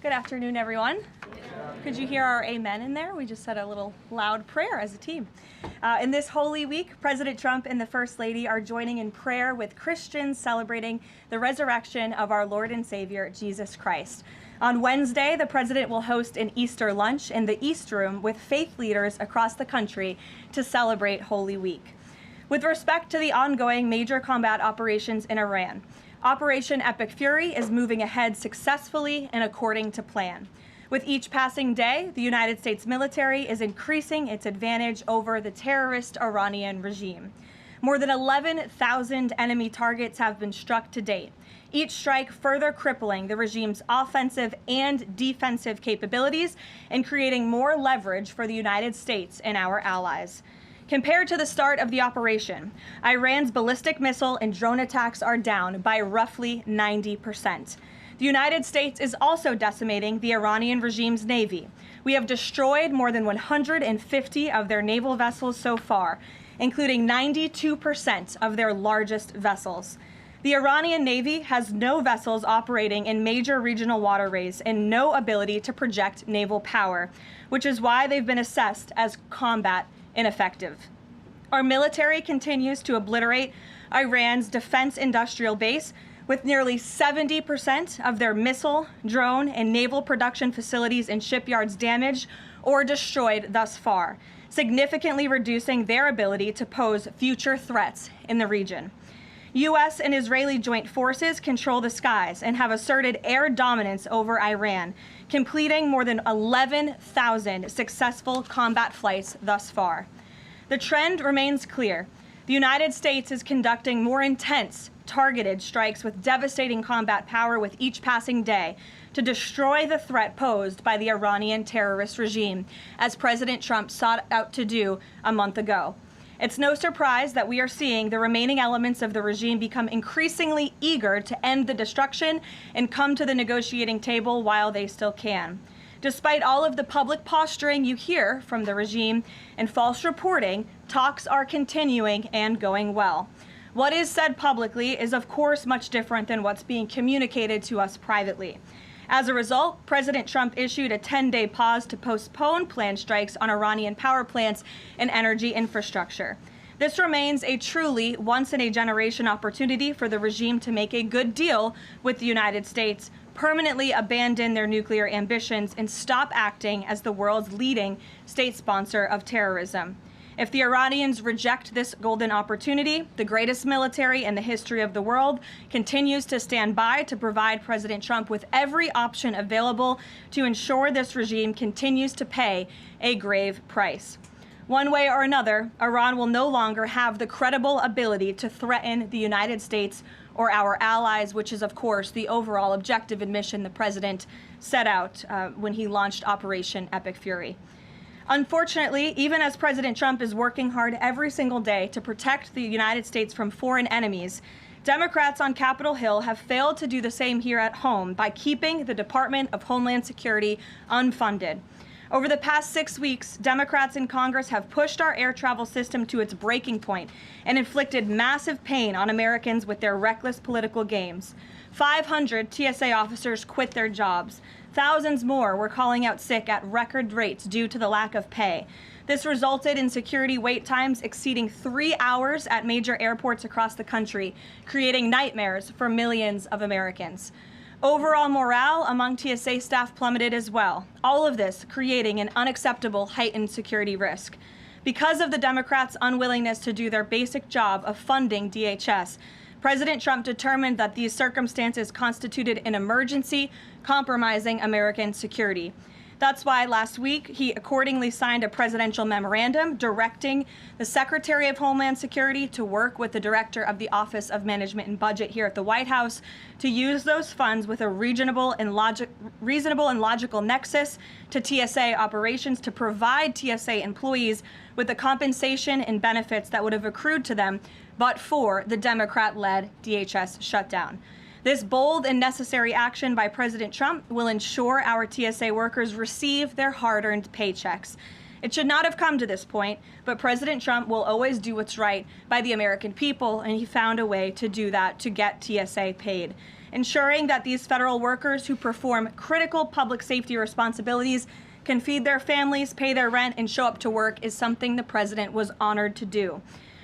Good afternoon, everyone. Could you hear our amen in there? We just said a little loud prayer as a team. In this Holy Week, President Trump and the First Lady are joining in prayer with Christians celebrating the resurrection of our Lord and Savior, Jesus Christ. On Wednesday, the president will host an Easter lunch in the East Room with faith leaders across the country to celebrate Holy Week. With respect to the ongoing major combat operations in Iran, Operation Epic Fury is moving ahead successfully and according to plan. With each passing day, the United States military is increasing its advantage over the terrorist Iranian regime. More than 11,000 enemy targets have been struck to date, each strike further crippling the regime's offensive and defensive capabilities and creating more leverage for the United States and our allies. Compared to the start of the operation, Iran's ballistic missile and drone attacks are down by roughly 90%. The United States is also decimating the Iranian regime's navy. We have destroyed more than 150 of their naval vessels so far, including 92% of their largest vessels. The Iranian Navy has no vessels operating in major regional waterways and no ability to project naval power, which is why they've been assessed as combat ineffective. Our military continues to obliterate Iran's defense industrial base, with nearly 70% of their missile, drone, and naval production facilities and shipyards damaged or destroyed thus far, significantly reducing their ability to pose future threats in the region. U.S. and Israeli joint forces control the skies and have asserted air dominance over Iran, completing more than 11,000 successful combat flights thus far. The trend remains clear. The United States is conducting more intense, targeted strikes with devastating combat power with each passing day to destroy the threat posed by the Iranian terrorist regime, as President Trump sought out to do a month ago. It's no surprise that we are seeing the remaining elements of the regime become increasingly eager to end the destruction and come to the negotiating table while they still can. Despite all of the public posturing you hear from the regime and false reporting, talks are continuing and going well. What is said publicly is, of course, much different than what's being communicated to us privately. As a result, President Trump issued a 10-day pause to postpone planned strikes on Iranian power plants and energy infrastructure. This remains a truly once-in-a-generation opportunity for the regime to make a good deal with the United States, permanently abandon their nuclear ambitions, and stop acting as the world's leading state sponsor of terrorism. If the Iranians reject this golden opportunity, the greatest military in the history of the world continues to stand by to provide President Trump with every option available to ensure this regime continues to pay a grave price. One way or another, Iran will no longer have the credible ability to threaten the United States or our allies, which is, of course, the overall objective and mission the president set out when he launched Operation Epic Fury. Unfortunately, even as President Trump is working hard every single day to protect the United States from foreign enemies, Democrats on Capitol Hill have failed to do the same here at home by keeping the Department of Homeland Security unfunded. Over the past 6 weeks, Democrats in Congress have pushed our air travel system to its breaking point and inflicted massive pain on Americans with their reckless political games. 500 TSA officers quit their jobs. Thousands more were calling out sick at record rates due to the lack of pay. This resulted in security wait times exceeding 3 hours at major airports across the country, creating nightmares for millions of Americans. Overall morale among TSA staff plummeted as well, all of this creating an unacceptable heightened security risk. Because of the Democrats' unwillingness to do their basic job of funding DHS, President Trump determined that these circumstances constituted an emergency, compromising American security. That's why last week he accordingly signed a presidential memorandum directing the Secretary of Homeland Security to work with the Director of the Office of Management and Budget here at the White House to use those funds with a reasonable and logical nexus to TSA operations to provide TSA employees with the compensation and benefits that would have accrued to them but for the Democrat-led DHS shutdown. This bold and necessary action by President Trump will ensure our TSA workers receive their hard-earned paychecks. It should not have come to this point, but President Trump will always do what's right by the American people, and he found a way to do that to get TSA paid. Ensuring that these federal workers who perform critical public safety responsibilities can feed their families, pay their rent, and show up to work is something the president was honored to do.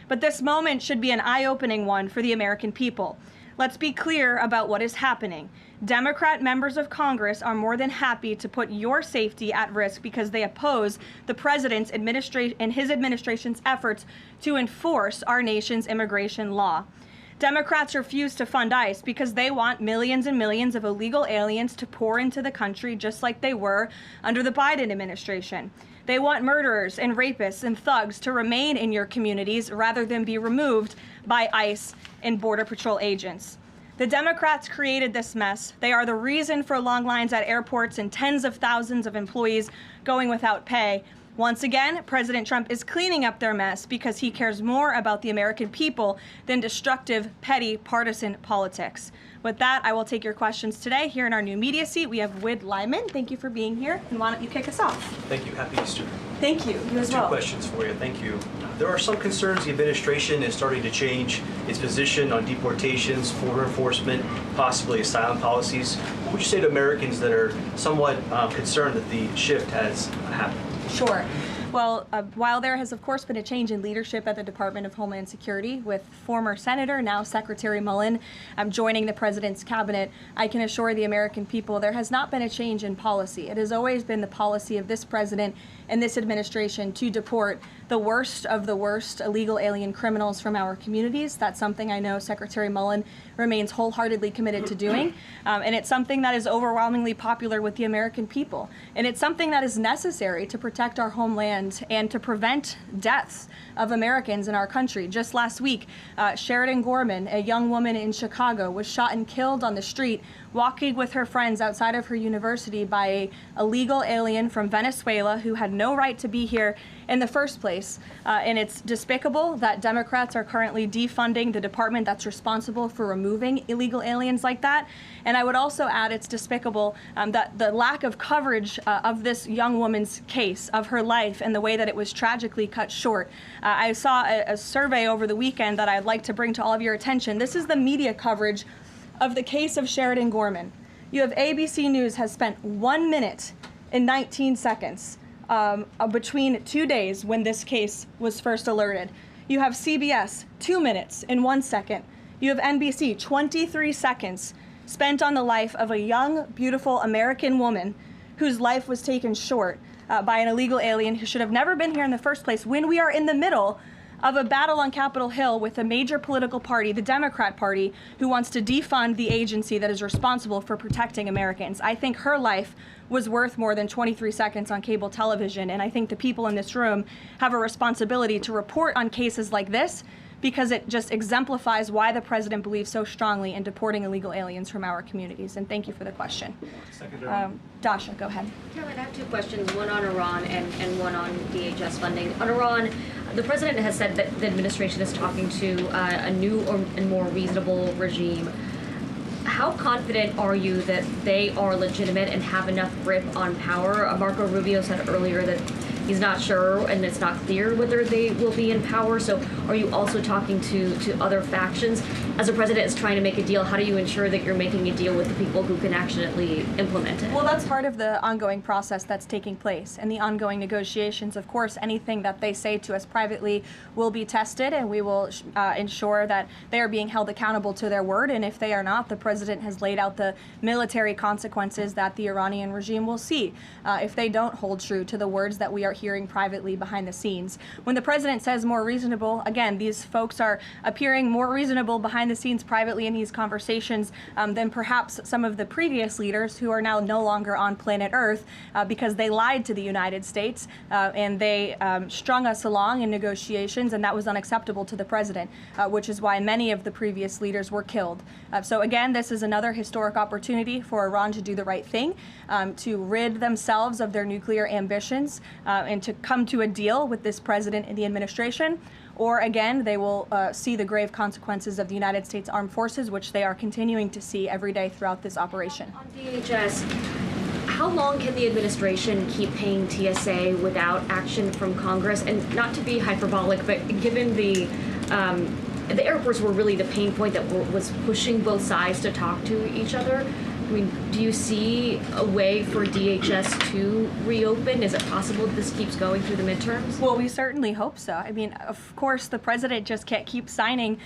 But this moment should be an eye-opening one for the American people. Let's be clear about what is happening. Democrat members of Congress are more than happy to put your safety at risk because they oppose the president's and his administration's efforts to enforce our nation's immigration law. Democrats refuse to fund ICE because they want millions and millions of illegal aliens to pour into the country just like they were under the Biden administration. They want murderers and rapists and thugs to remain in your communities rather than be removed by ICE and Border Patrol agents. The Democrats created this mess. They are the reason for long lines at airports and tens of thousands of employees going without pay. Once again, President Trump is cleaning up their mess because he cares more about the American people than destructive, petty, partisan politics. With that, I will take your questions today. Here in our new media seat, we have Wid Lyman. Thank you for being here. And why don't you kick us off? Thank you. Happy Easter. Thank you. You as well. 2 questions for you. Thank you. There are some concerns the administration is starting to change its position on deportations, border enforcement, possibly asylum policies. What would you say to Americans that are somewhat concerned that the shift has happened? Sure. Well, while there has, of course, been a change in leadership at the Department of Homeland Security with former Senator, now Secretary Mullen, joining the president's cabinet, I can assure the American people there has not been a change in policy. It has always been the policy of this president and this administration to deport the worst of the worst illegal alien criminals from our communities. That's something I know Secretary Mullen remains wholeheartedly committed to doing. And it's something that is overwhelmingly popular with the American people. And it's something that is necessary to protect our homeland and to prevent deaths of Americans in our country. Just last week, Sheridan Gorman, a young woman in Chicago, was shot and killed on the street walking with her friends outside of her university by an illegal alien from Venezuela who had no right to be here in the first place. And it's despicable that Democrats are currently defunding the department that's responsible for removing illegal aliens like that. And I would also add it's despicable that the lack of coverage of this young woman's case, of her life, and the way that it was tragically cut short. I saw a survey over the weekend that I'd like to bring to all of your attention. This is the media coverage of the case of Sheridan Gorman. You have ABC News has spent 1 minute and 19 seconds between 2 days when this case was first alerted. You have CBS 2 minutes and 1 second. You have NBC 23 seconds spent on the life of a young, beautiful American woman whose life was taken short by an illegal alien who should have never been here in the first place when we are in the middle of a battle on Capitol Hill with a major political party, the Democrat Party, who wants to defund the agency that is responsible for protecting Americans. I think her life was worth more than 23 seconds on cable television, and I think the people in this room have a responsibility to report on cases like this because it just exemplifies why the president believes so strongly in deporting illegal aliens from our communities. And thank you for the question. Dasha, go ahead. Caroline, I have 2 questions, one on Iran and one on DHS funding. On Iran, the president has said that the administration is talking to a new and more reasonable regime. How confident are you that they are legitimate and have enough grip on power? Marco Rubio said earlier that he's not sure and it's not clear whether they will be in power. So are you also talking to other factions? As the president is trying to make a deal, how do you ensure that you're making a deal with the people who can actually implement it? Well, that's part of the ongoing process that's taking place and the ongoing negotiations. Of course, anything that they say to us privately will be tested, and we will ensure that they are being held accountable to their word. And if they are not, the president has laid out the military consequences that the Iranian regime will see if they don't hold true to the words that we are hearing privately behind the scenes. When the president says more reasonable, again, these folks are appearing more reasonable behind the scenes privately in these conversations than perhaps some of the previous leaders who are now no longer on planet Earth because they lied to the United States and they strung us along in negotiations, and that was unacceptable to the president, which is why many of the previous leaders were killed. So again, this is another historic opportunity for Iran to do the right thing, to rid themselves of their nuclear ambitions and to come to a deal with this president and the administration. Or again, they will see the grave consequences of the United States Armed Forces, which they are continuing to see every day throughout this operation. On DHS, how long can the administration keep paying TSA without action from Congress? And not to be hyperbolic, but given the the airports were really the pain point that was pushing both sides to talk to each other. I mean, do you see a way for DHS to reopen? Is it possible that this keeps going through the midterms? Well, we certainly hope so. I mean, of course, the president just can't keep signing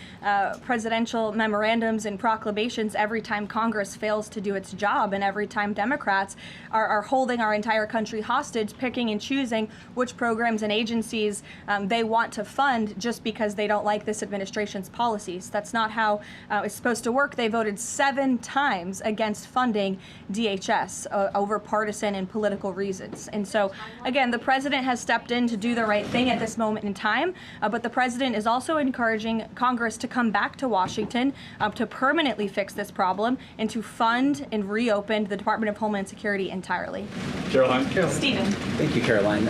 presidential memorandums and proclamations every time Congress fails to do its job, and every time Democrats are holding our entire country hostage, picking and choosing which programs and agencies they want to fund just because they don't like this administration's policies. That's not how it's supposed to work. They voted 7 times against funding DHS over partisan and political reasons. And so, again, the president has stepped in to do the right thing at this moment in time, but the president is also encouraging Congress to come back to Washington to permanently fix this problem and to fund and reopen the Department of Homeland Security entirely. Caroline. Stephen. Thank you, Caroline.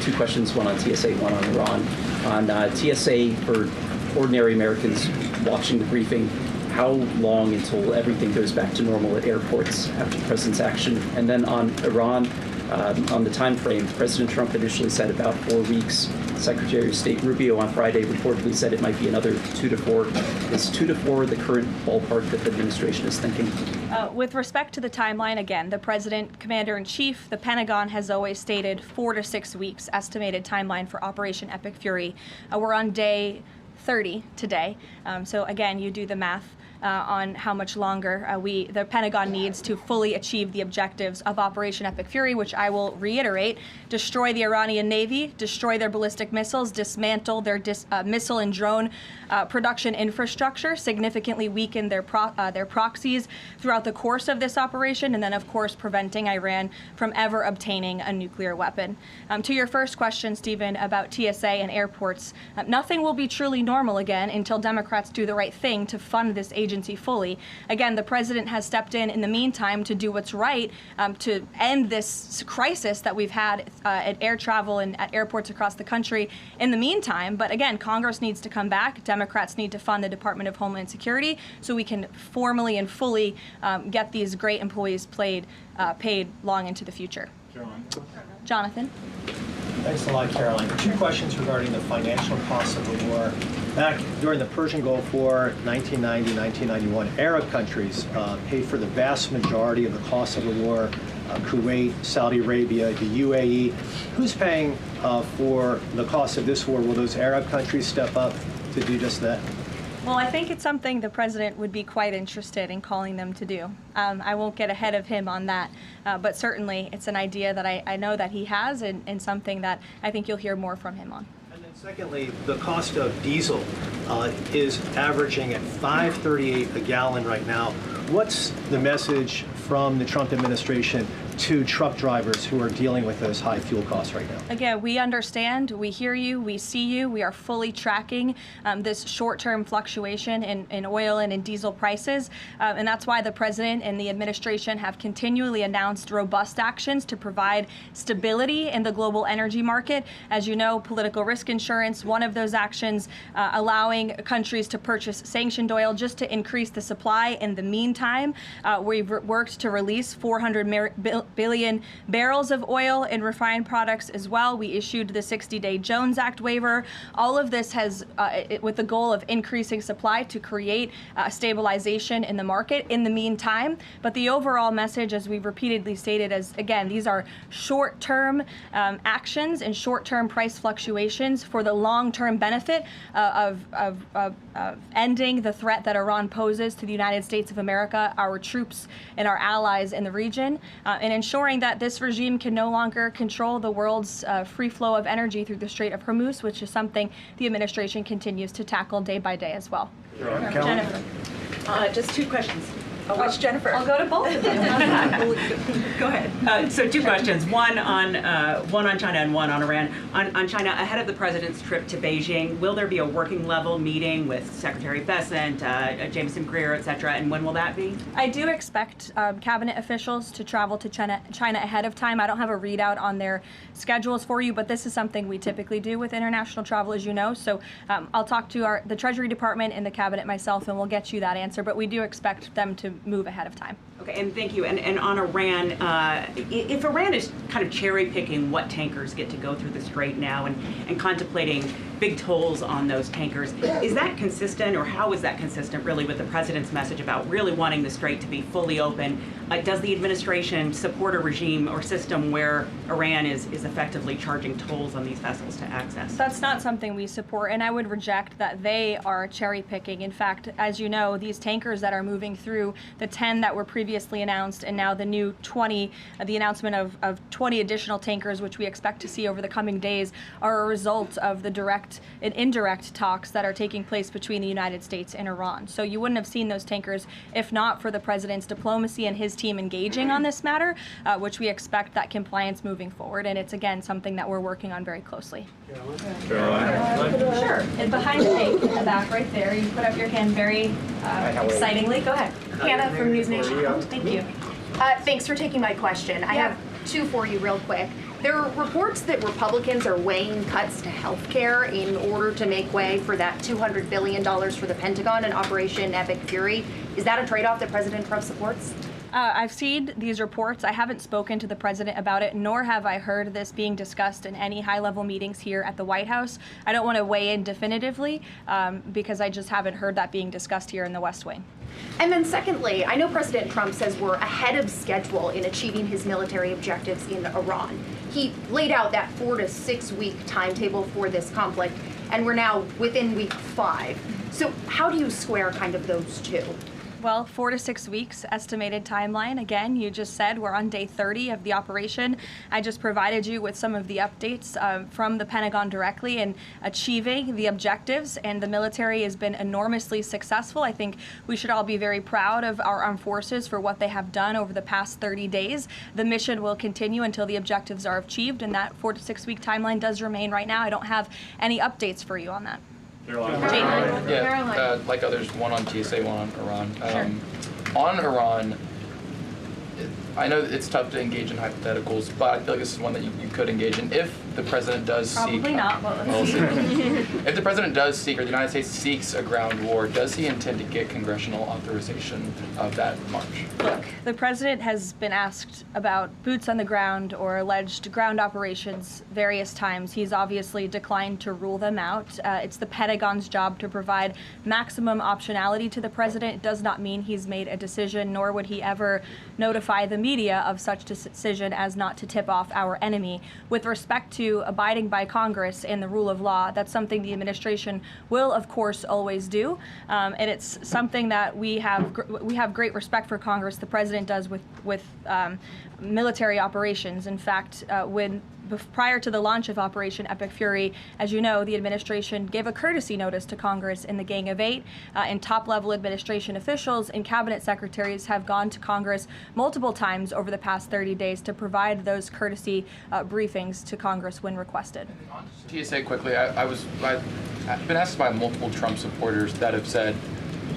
2 questions, one on TSA, one on Iran. On TSA, for ordinary Americans watching the briefing, how long until everything goes back to normal at airports after the president's action? And then on Iran, on the time frame, President Trump initially said about 4 weeks. Secretary of State Rubio on Friday reportedly said it might be another 2 to 4. Is 2 to 4 the current ballpark that the administration is thinking? With respect to the timeline, again, the President, Commander-in-Chief, the Pentagon has always stated 4 to 6 weeks estimated timeline for Operation Epic Fury. We're on day 30 today. So again, you do the math on how much longer the Pentagon needs to fully achieve the objectives of Operation Epic Fury, which I will reiterate: destroy the Iranian Navy, destroy their ballistic missiles, dismantle their missile and drone production infrastructure, significantly weaken their proxies throughout the course of this operation, and then, of course, preventing Iran from ever obtaining a nuclear weapon. To your first question, Stephen, about TSA and airports, nothing will be truly normal again until Democrats do the right thing to fund this agency fully. Again, the president has stepped in the meantime to do what's right to end this crisis that we've had at air travel and at airports across the country in the meantime. But again, Congress needs to come back. Democrats need to fund the Department of Homeland Security so we can formally and fully get these great employees paid long into the future. Caroline. Jonathan? Thanks a lot, Caroline. 2 questions regarding the financial costs of the war. Back during the Persian Gulf War, 1990, 1991, Arab countries paid for the vast majority of the cost of the war. Kuwait, Saudi Arabia, the UAE. Who's paying for the cost of this war? Will those Arab countries step up to do just that? Well, I think it's something the president would be quite interested in calling them to do. I won't get ahead of him on that, but certainly it's an idea that I know that he has and something that I think you'll hear more from him on. And then secondly, the cost of diesel is averaging at $5.38 a gallon right now. What's the message from the Trump administration to truck drivers who are dealing with those high fuel costs right now? Again, we understand, we hear you, we see you. We are fully tracking this short-term fluctuation in oil and in diesel prices. And that's why the president and the administration have continually announced robust actions to provide stability in the global energy market. As you know, political risk insurance, one of those actions, allowing countries to purchase sanctioned oil just to increase the supply. In the meantime, we've worked to release 400 billion barrels of oil and refined products as well. We issued the 60-day Jones Act waiver. All of this has, with the goal of increasing supply to create stabilization in the market in the meantime. But the overall message, as we've repeatedly stated, is, again, these are short-term actions and short-term price fluctuations for the long-term benefit of ending the threat that Iran poses to the United States of America, our troops, and our allies in the region, and ensuring that this regime can no longer control the world's free flow of energy through the Strait of Hormuz, which is something the administration continues to tackle day by day as well. Jennifer. Just 2 questions. Which Jennifer? I'll go to both of you. Go ahead. So 2 questions, one on China and one on Iran. On China, ahead of the president's trip to Beijing, will there be a working level meeting with Secretary Bessent, Jameson Greer, et cetera, and when will that be? I do expect cabinet officials to travel to China ahead of time. I don't have a readout on their schedules for you, but this is something we typically do with international travel, as you know. So I'll talk to the Treasury Department and the cabinet myself, and we'll get you that answer. But we do expect them to move ahead of time. Okay, and thank you. And on Iran, if Iran is kind of cherry picking what tankers get to go through the strait now and contemplating big tolls on those tankers. Is that consistent, or how is that consistent really with the president's message about really wanting the Strait to be fully open? Does the administration support a regime or system where Iran is effectively charging tolls on these vessels to access? That's not something we support, and I would reject that they are cherry picking. In fact, as you know, these tankers that are moving through, the 10 that were previously announced, and now the new 20, the announcement of 20 additional tankers, which we expect to see over the coming days, are a result of the direct and indirect talks that are taking place between the United States and Iran. So you wouldn't have seen those tankers if not for the president's diplomacy and his team engaging on this matter, which we expect that compliance moving forward. And it's, again, something that we're working on very closely. Sure. And behind the tank in the back right there, you put up your hand very excitingly. Go ahead. Hannah from News Nation. Thank you. Thanks for taking my question. I have two for you real quick. There are reports that Republicans are weighing cuts to health care in order to make way for that $200 billion for the Pentagon and Operation Epic Fury. Is that a trade-off that President Trump supports? I've seen these reports. I haven't spoken to the president about it, nor have I heard this being discussed in any high-level meetings here at the White House. I don't want to weigh in definitively because I just haven't heard that being discussed here in the West Wing. And then secondly, I know President Trump says we're ahead of schedule in achieving his military objectives in Iran. He laid out that 4 to 6 week timetable for this conflict, and we're now within week 5. So how do you square kind of those two? Well, 4 to 6 weeks estimated timeline. Again, you just said we're on day 30 of the operation. I just provided you with some of the updates from the Pentagon directly in achieving the objectives, and the military has been enormously successful. I think we should all be very proud of our armed forces for what they have done over the past 30 days. The mission will continue until the objectives are achieved, and that 4 to 6 week timeline does remain right now. I don't have any updates for you on that. Yeah, like others, one on TSA, one on Iran. On Iran, I know it's tough to engage in hypotheticals, but I feel like this is one that you could engage in. If the president does Probably not, but let's see. If the president does seek, or the United States seeks a ground war, does he intend to get congressional authorization of that march? Look, the president has been asked about boots on the ground or alleged ground operations various times. He's obviously declined to rule them out. It's the Pentagon's job to provide maximum optionality to the president. It does not mean he's made a decision, nor would he ever notify the media of such decision as not to tip off our enemy. With respect to abiding by Congress and the rule of law, that's something the administration will, of course, always do, and it's something that we have great respect for Congress. The president does with military operations. In fact, prior to the launch of Operation Epic Fury, as you know, the administration gave a courtesy notice to Congress in the Gang of Eight, and top-level administration officials and cabinet secretaries have gone to Congress multiple times over the past 30 days to provide those courtesy briefings to Congress when requested. TSA quickly, I've been asked by multiple Trump supporters that have said,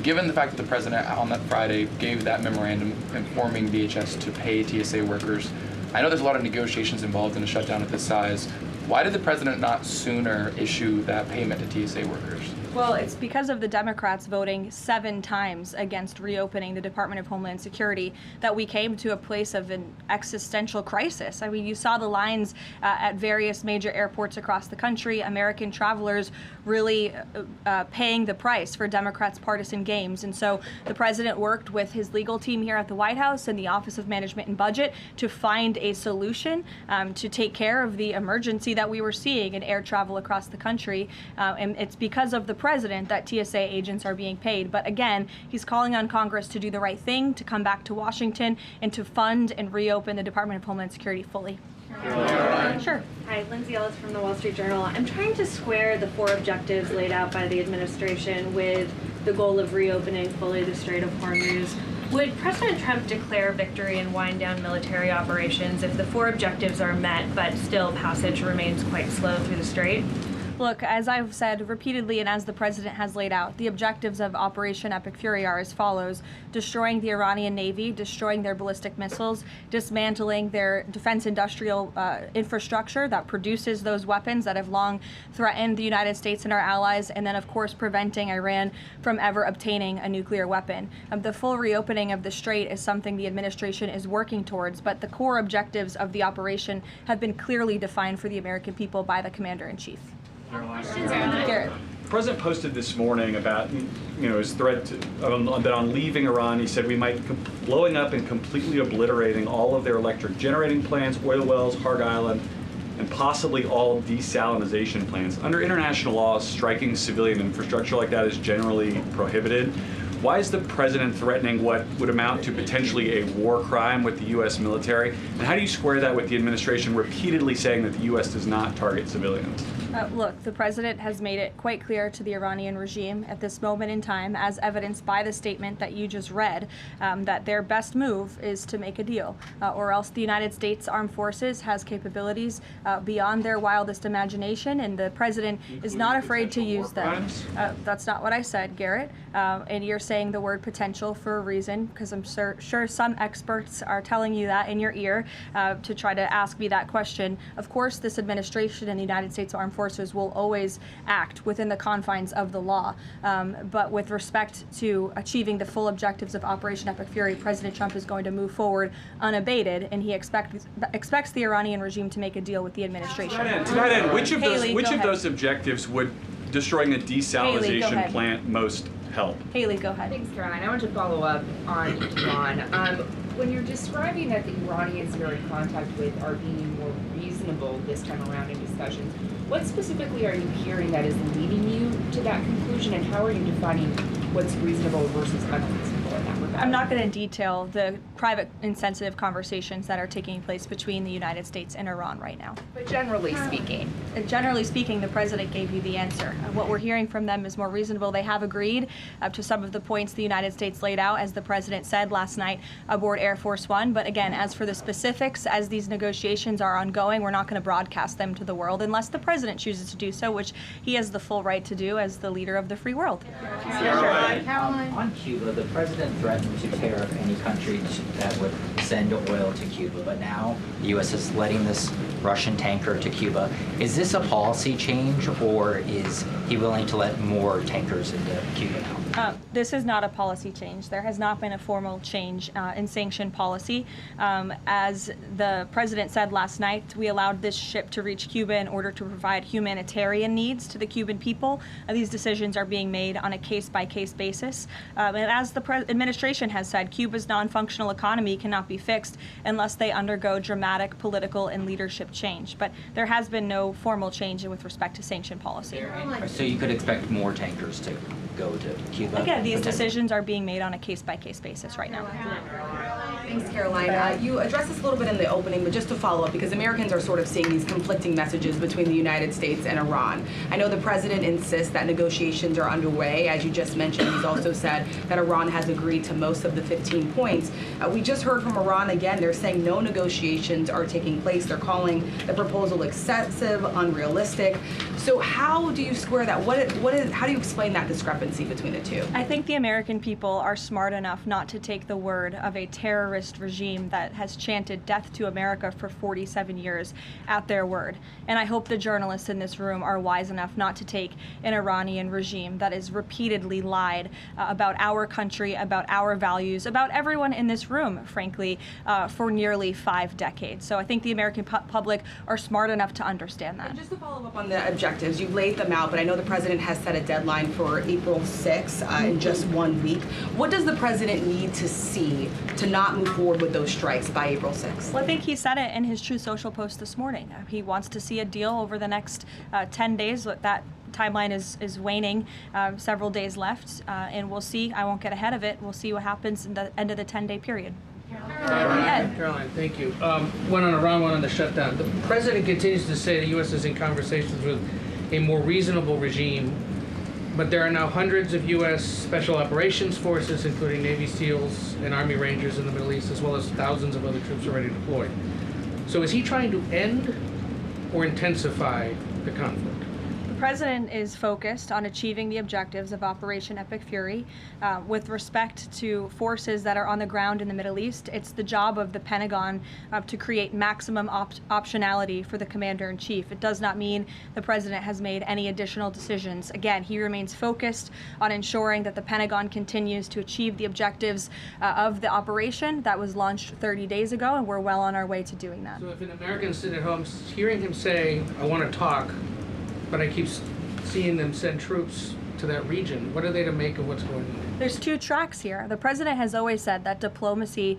given the fact that the president on that Friday gave that memorandum informing DHS to pay TSA workers, I know there's a lot of negotiations involved in a shutdown of this size. Why did the president not sooner issue that payment to TSA workers? Well, it's because of the Democrats voting 7 times against reopening the Department of Homeland Security that we came to a place of an existential crisis. I mean, you saw the lines at various major airports across the country, American travelers really paying the price for Democrats' partisan games. And so the president worked with his legal team here at the White House and the Office of Management and Budget to find a solution to take care of the emergency that we were seeing in air travel across the country. And it's because of the president that TSA agents are being paid. But again, he's calling on Congress to do the right thing, to come back to Washington, and to fund and reopen the Department of Homeland Security fully. Sure. Hi, Lindsay Ellis from the Wall Street Journal. I'm trying to square the 4 objectives laid out by the administration with the goal of reopening fully the Strait of Hormuz. Would President Trump declare victory and wind down military operations if the 4 objectives are met, but still passage remains quite slow through the strait? Look, as I've said repeatedly and as the president has laid out, the objectives of Operation Epic Fury are as follows: destroying the Iranian Navy, destroying their ballistic missiles, dismantling their defense industrial infrastructure that produces those weapons that have long threatened the United States and our allies, and then, of course, preventing Iran from ever obtaining a nuclear weapon. The full reopening of the strait is something the administration is working towards, but the core objectives of the operation have been clearly defined for the American people by the Commander-in-Chief. Garrett. The president posted this morning about his threat that on leaving Iran, he said we might blowing up and completely obliterating all of their electric generating plants, oil wells, Harg Island, and possibly all desalinization plants. Under international law, striking civilian infrastructure like that is generally prohibited. Why is the president threatening what would amount to potentially a war crime with the U.S. military? And how do you square that with the administration repeatedly saying that the U.S. does not target civilians? Look, the president has made it quite clear to the Iranian regime at this moment in time, as evidenced by the statement that you just read, that their best move is to make a deal, or else the United States Armed Forces has capabilities beyond their wildest imagination, and the president is not afraid to use them. That's not what I said, Garrett. And you're saying the word potential for a reason, because I'm sure some experts are telling you that in your ear to try to ask me that question. Of course, this administration and the United States Armed Forces will always act within the confines of the law. But with respect to achieving the full objectives of Operation Epic Fury, President Trump is going to move forward unabated, and he expects the Iranian regime to make a deal with the administration. To that end, which of those objectives would destroying a desalinization plant most help? Haley, go ahead. Thanks, Caroline. I want to follow up on Iran. When you're describing that the Iranians you're in contact with are being more reasonable this time around in discussions, what specifically are you hearing that is leading you to that conclusion, and how are you defining what's reasonable versus unreasonable in that regard? I'm not going to detail the private and sensitive conversations that are taking place between the United States and Iran right now. But generally speaking. Generally speaking, the president gave you the answer. What we're hearing from them is more reasonable. They have agreed to some of the points the United States laid out, as the president said last night aboard Air Force One. But again, as for the specifics, as these negotiations are ongoing, we're not going to broadcast them to the world unless the president chooses to do so, which he has the full right to do as the leader of the free world. Caroline. On Cuba, the president threatened to tariff any country that would send oil to Cuba, but now the U.S. is letting this Russian tanker to Cuba. Is this a policy change, or is he willing to let more tankers into Cuba now? This is not a policy change. There has not been a formal change in sanction policy. As the president said last night, we allowed this ship to reach Cuba in order to provide humanitarian needs to the Cuban people. These decisions are being made on a case-by-case basis. And as the administration has said, Cuba's non-functional economy cannot be fixed unless they undergo dramatic political and leadership change. But there has been no formal change with respect to sanction policy. So you could expect more tankers to go to Cuba? Again, these decisions are being made on a case-by-case basis right now. Thanks, Caroline. You addressed this a little bit in the opening, but just to follow up, because Americans are sort of seeing these conflicting messages between the United States and Iran. I know the president insists that negotiations are underway. As you just mentioned, he's also said that Iran has agreed to most of the 15 points. We just heard from Iran again. They're saying no negotiations are taking place. They're calling the proposal excessive, unrealistic. So how do you square that? How do you explain that discrepancy between the two? I think the American people are smart enough not to take the word of a terrorist regime that has chanted death to America for 47 years at their word. And I hope the journalists in this room are wise enough not to take an Iranian regime that has repeatedly lied about our country, about our values, about everyone in this room, frankly, for nearly 5 decades. So I think the American public are smart enough to understand that. And just to follow up on the objectives, you've laid them out, but I know the president has set a deadline for April 6th in just 1 week. What does the president need to see to not move forward with those strikes by April 6th? Well, I think he said it in his Truth Social post this morning. He wants to see a deal over the next 10 days. That timeline is waning, several days left, and we'll see. I won't get ahead of it. We'll see what happens in the end of the 10-day period. Caroline, thank you. One on Iran, one on the shutdown. The president continues to say the U.S. is in conversations with a more reasonable regime, but there are now hundreds of U.S. Special Operations Forces, including Navy SEALs and Army Rangers in the Middle East, as well as thousands of other troops already deployed. So is he trying to end or intensify the conflict? The president is focused on achieving the objectives of Operation Epic Fury. With respect to forces that are on the ground in the Middle East, it's the job of the Pentagon to create maximum optionality for the commander-in-chief. It does not mean the president has made any additional decisions. Again, he remains focused on ensuring that the Pentagon continues to achieve the objectives of the operation that was launched 30 days ago, and we're well on our way to doing that. So if an American sitting at home hearing him say, I want to talk, but I keep seeing them send troops to that region. What are they to make of what's going on? There's two tracks here. The president has always said that diplomacy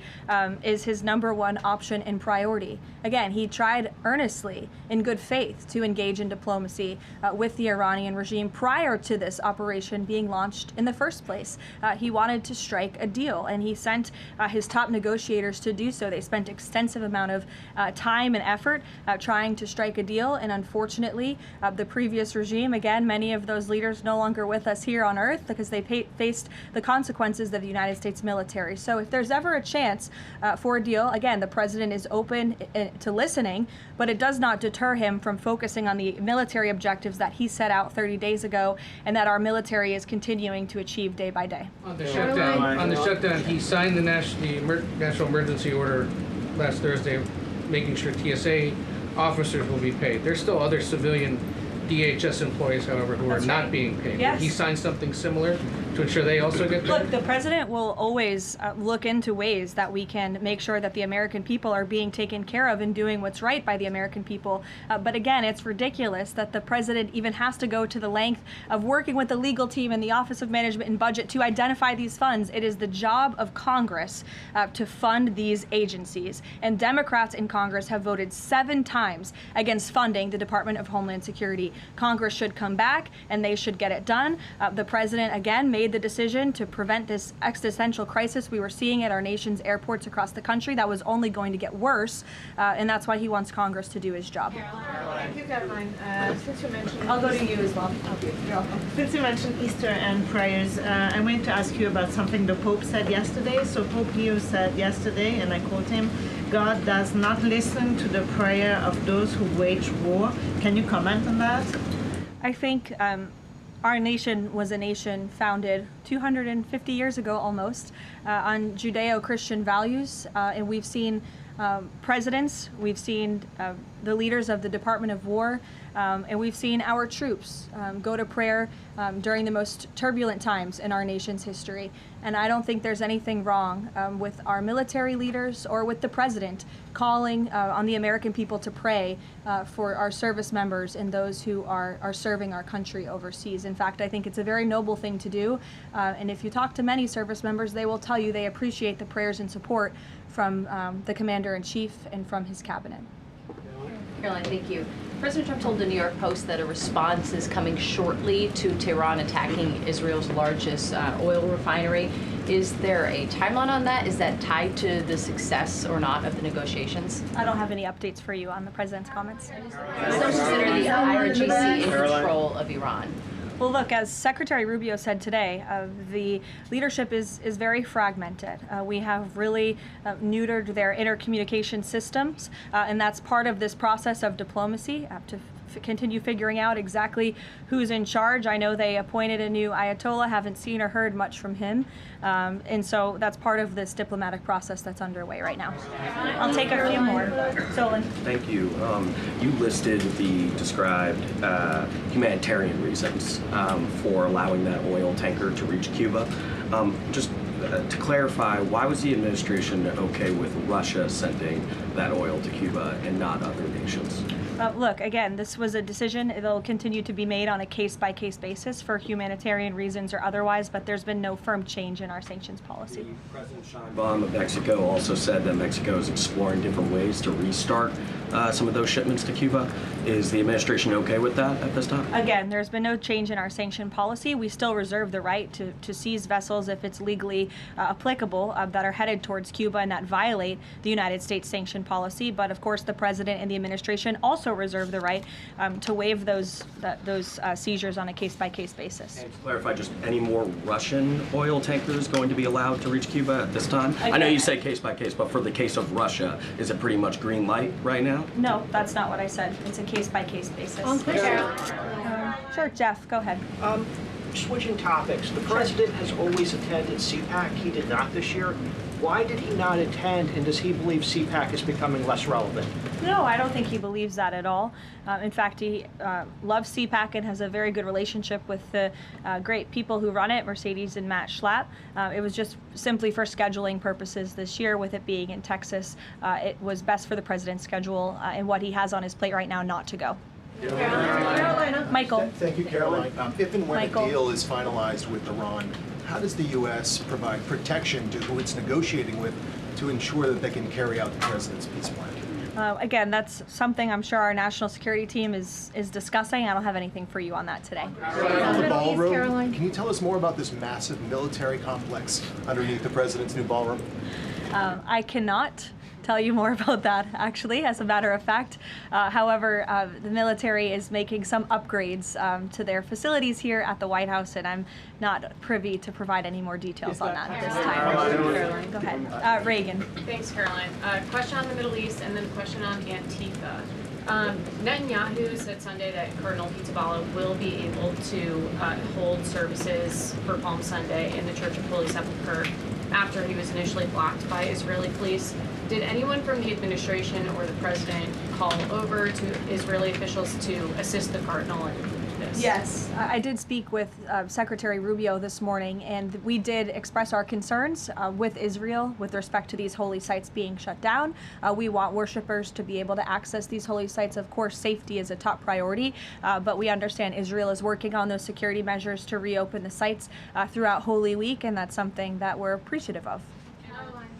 is his #1 option and priority. Again, he tried earnestly, in good faith, to engage in diplomacy with the Iranian regime prior to this operation being launched in the first place. He wanted to strike a deal, and he sent his top negotiators to do so. They spent extensive amount of time and effort trying to strike a deal, and unfortunately, the previous regime, again, many of those leaders no longer with us here on Earth because they faced the consequences of the United States military. So if there's ever a chance for a deal, again, the president is open to listening, but it does not deter him from focusing on the military objectives that he set out 30 days ago and that our military is continuing to achieve day by day. On the shutdown, he signed the national emergency order last Thursday, making sure TSA officers will be paid. There's still other civilian DHS employees, however, who are not being paid. Yes. He signed something similar to ensure they also get paid? Look, the president will always look into ways that we can make sure that the American people are being taken care of and doing what's right by the American people. But again, it's ridiculous that the president even has to go to the length of working with the legal team and the Office of Management and Budget to identify these funds. It is the job of Congress to fund these agencies. And Democrats in Congress have voted 7 times against funding the Department of Homeland Security. Congress should come back and they should get it done. The president, again, made the decision to prevent this existential crisis we were seeing at our nation's airports across the country that was only going to get worse, and that's why he wants Congress to do his job. Thank you, Karoline. Since you mentioned... I'll go to you as well. Okay, you're welcome. Since you mentioned Easter and prayers, I wanted to ask you about something the Pope said yesterday. So Pope Leo said yesterday, and I quote him, "God does not listen to the prayer of those who wage war." Can you comment on that? I think our nation was a nation founded 250 years ago almost on Judeo-Christian values, and we've seen presidents, we've seen the leaders of the Department of War, and we've seen our troops go to prayer during the most turbulent times in our nation's history. And I don't think there's anything wrong with our military leaders or with the president calling on the American people to pray for our service members and those who are serving our country overseas. In fact, I think it's a very noble thing to do. And if you talk to many service members, they will tell you they appreciate the prayers and support from the Commander-in-Chief and from his cabinet. Caroline, thank you. President Trump told the New York Post that a response is coming shortly to Tehran attacking Israel's largest oil refinery. Is there a timeline on that? Is that tied to the success or not of the negotiations? I don't have any updates for you on the president's comments. Does that consider the IRGC in control of Iran? Well, look, as Secretary Rubio said today, the leadership is very fragmented. We have really neutered their intercommunication systems, and that's part of this process of diplomacy to continue figuring out exactly who's in charge. I know they appointed a new Ayatollah, haven't seen or heard much from him, and so that's part of this diplomatic process that's underway right now. I'll take a few more. Solon. Thank you. You listed the described humanitarian reasons for allowing that oil tanker to reach Cuba. Just to clarify, why was the administration okay with Russia sending that oil to Cuba and not other nations? Look, again, this was a decision. It'll continue to be made on a case-by-case basis for humanitarian reasons or otherwise, but there's been no firm change in our sanctions policy. President Sheinbaum of Mexico also said that Mexico is exploring different ways to restart some of those shipments to Cuba. Is the administration okay with that at this time? Again, there's been no change in our sanction policy. We still reserve the right to seize vessels if it's legally applicable that are headed towards Cuba and that violate the United States sanction policy. But of course, the president and the administration also reserve the right to waive those seizures on a case-by-case basis. And to clarify, just any more Russian oil tankers going to be allowed to reach Cuba at this time? I know you say case-by-case, but for the case of Russia, is it pretty much green light right now? No, that's not what I said. It's a case-by-case basis. Sure, Jeff, go ahead. Switching topics, the president has always attended CPAC. He did not this year. Why did he not attend, and does he believe CPAC is becoming less relevant? No, I don't think he believes that at all. In fact, he loves CPAC and has a very good relationship with the great people who run it, Mercedes and Matt Schlapp. It was just simply for scheduling purposes this year, with it being in Texas. It was best for the president's schedule and what he has on his plate right now not to go. Carolina. Michael. Thank you, Caroline. If and when Michael. a deal is finalized with Iran, how does the U.S. provide protection to who it's negotiating with to ensure that they can carry out the president's peace plan? Again, that's something I'm sure our national security team is discussing. I don't have anything for you on that today. The ballroom. Can you tell us more about this massive military complex underneath the president's new ballroom? I cannot tell you more about that, actually, as a matter of fact. However, the military is making some upgrades to their facilities here at the White House, and I'm not privy to provide any more details on that at this time. Caroline, go ahead. Reagan. Thanks, Caroline. Question on the Middle East and then a question on Antifa. Netanyahu said Sunday that Cardinal Pizzaballa will be able to hold services for Palm Sunday in the Church of Holy Sepulchre after he was initially blocked by Israeli police. Did anyone from the administration or the president call over to Israeli officials to assist the cardinal in this? Yes, I did speak with Secretary Rubio this morning, and we did express our concerns with Israel with respect to these holy sites being shut down. We want worshipers to be able to access these holy sites. Of course, safety is a top priority, but we understand Israel is working on those security measures to reopen the sites throughout Holy Week, and that's something that we're appreciative of.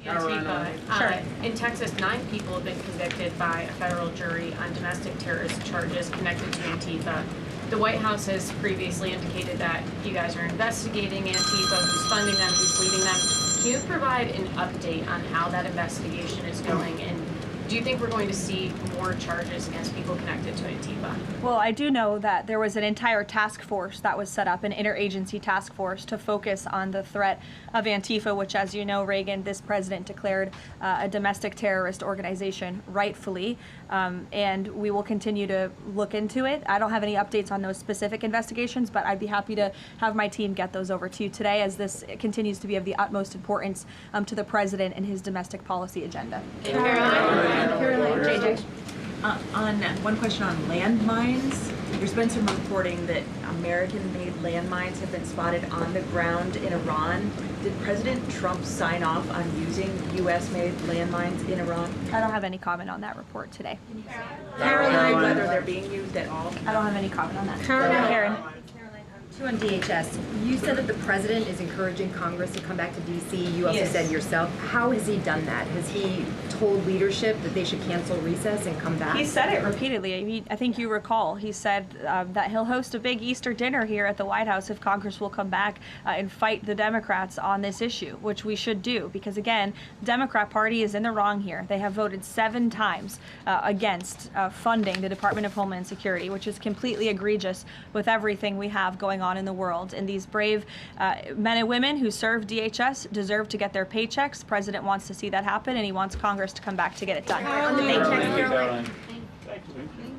Antifa. Sure. In Texas, 9 people have been convicted by a federal jury on domestic terrorist charges connected to Antifa. The White House has previously indicated that you guys are investigating Antifa, who's funding them, who's leading them. Can you provide an update on how that investigation is going, and do you think we're going to see more charges against people connected to Antifa? Well, I do know that there was an entire task force that was set up, an interagency task force to focus on the threat of Antifa, which, as you know, Reagan, this president declared a domestic terrorist organization rightfully, and we will continue to look into it. I don't have any updates on those specific investigations, but I'd be happy to have my team get those over to you today, as this continues to be of the utmost importance to the president and his domestic policy agenda. Caroline, JJ. On one question on landmines, there's been some reporting that American-made landmines have been spotted on the ground in Iran. Did President Trump sign off on using U.S.-made landmines in Iran? I don't have any comment on that report today. Caroline, whether they're being used at all? I don't have any comment on that. Karen. Two on DHS. You said that the president is encouraging Congress to come back to D.C. You also said yourself. How has he done that? Has he told leadership that they should cancel recess and come back? He said it repeatedly. I think you recall. He said that he'll host a big Easter dinner here at the White House if Congress will come back and fight the Democrats on this issue, which we should do. Because again, the Democrat Party is in the wrong here. They have voted 7 times against funding the Department of Homeland Security, which is completely egregious with everything we have going on in the world. And these brave men and women who serve DHS deserve to get their paychecks. The president wants to see that happen, and he wants Congress to come back to get it done. On the paychecks, Caroline. Thank you.